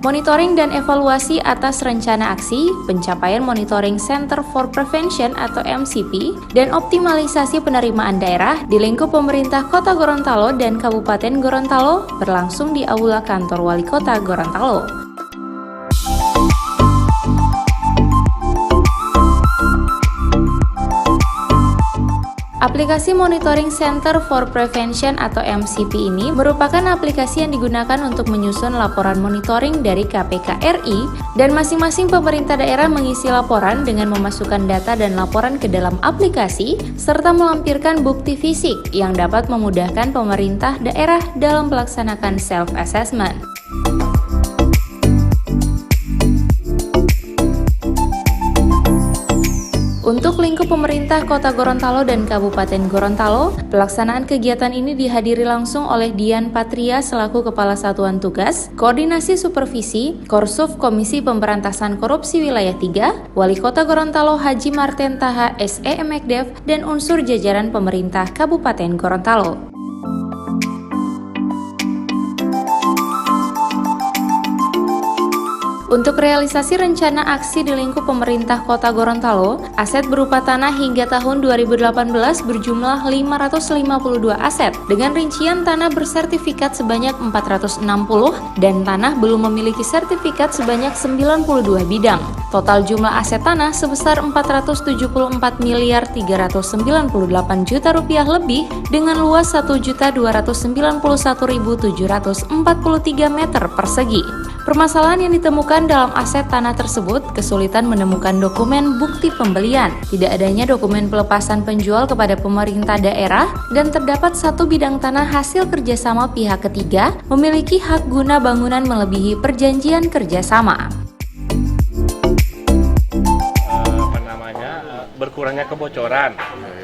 monitoring dan evaluasi atas rencana aksi, pencapaian Monitoring Center for Prevention atau MCP, dan optimalisasi penerimaan daerah di lingkup pemerintah Kota Gorontalo dan Kabupaten Gorontalo berlangsung di Aula Kantor Wali Kota Gorontalo. Aplikasi Monitoring Center for Prevention atau MCP ini merupakan aplikasi yang digunakan untuk menyusun laporan monitoring dari KPK RI dan masing-masing pemerintah daerah mengisi laporan dengan memasukkan data dan laporan ke dalam aplikasi serta melampirkan bukti fisik yang dapat memudahkan pemerintah daerah dalam melaksanakan self-assessment. Untuk lingkup pemerintah Kota Gorontalo dan Kabupaten Gorontalo, pelaksanaan kegiatan ini dihadiri langsung oleh Dian Patria selaku Kepala Satuan Tugas, Koordinasi Supervisi, Korsuf Komisi Pemberantasan Korupsi Wilayah 3, Wali Kota Gorontalo Haji Marten Taha SE Mekdev, dan unsur jajaran pemerintah Kabupaten Gorontalo. Untuk realisasi rencana aksi di lingkup pemerintah Kota Gorontalo, aset berupa tanah hingga tahun 2018 berjumlah 552 aset, dengan rincian tanah bersertifikat sebanyak 460 dan tanah belum memiliki sertifikat sebanyak 92 bidang. Total jumlah aset tanah sebesar 474 miliar 398 juta rupiah lebih dengan luas 1.291.743 meter persegi. Permasalahan yang ditemukan dalam aset tanah tersebut kesulitan menemukan dokumen bukti pembelian, tidak adanya dokumen pelepasan penjual kepada pemerintah daerah, dan terdapat satu bidang tanah hasil kerjasama pihak ketiga memiliki hak guna bangunan melebihi perjanjian kerjasama. Berkurangnya kebocoran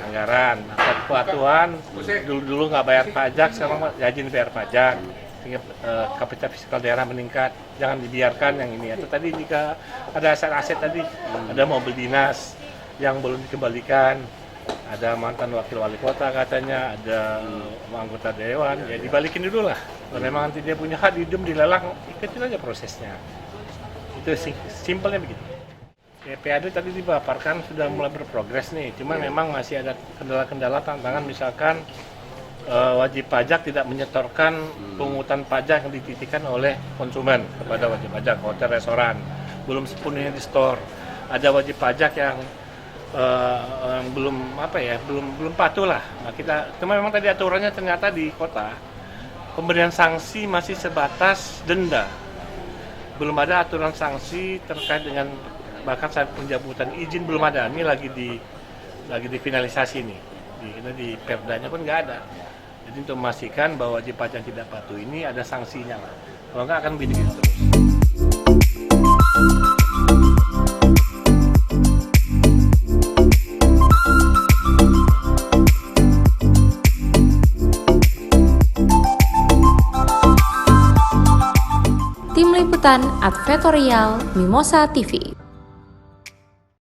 anggaran, kepatuhan dulu nggak bayar pajak, sekarang rajin bayar pajak. Sehingga kapasitas fiskal daerah meningkat, jangan dibiarkan yang ini. Atau tadi jika ada aset-aset tadi, ada mobil dinas yang belum dikembalikan, ada mantan wakil wali kota katanya, ada anggota dewan, ya dibalikin dulu lah. Kalau memang nanti dia punya hak dilelang, ikutin aja prosesnya. Itu simpelnya begitu. Ya, PAD tadi dipaparkan sudah mulai berprogres nih, cuma memang masih ada kendala-kendala tantangan, misalkan wajib pajak tidak menyetorkan pungutan pajak yang dititipkan oleh konsumen kepada wajib pajak hotel restoran, belum sepenuhnya di store. Ada wajib pajak yang belum patuh lah. Nah, cuma memang tadi aturannya ternyata di kota pemberian sanksi masih sebatas denda, belum ada aturan sanksi terkait dengan bahkan saat pencabutan izin belum ada. Ini lagi difinalisasi nih. Di perdanya pun nggak ada. Jadi untuk memastikan bahwa wajib pajak tidak patuh ini ada sanksinya lah. Kalau nggak akan begini terus. Tim Liputan Advertorial Mimosa TV.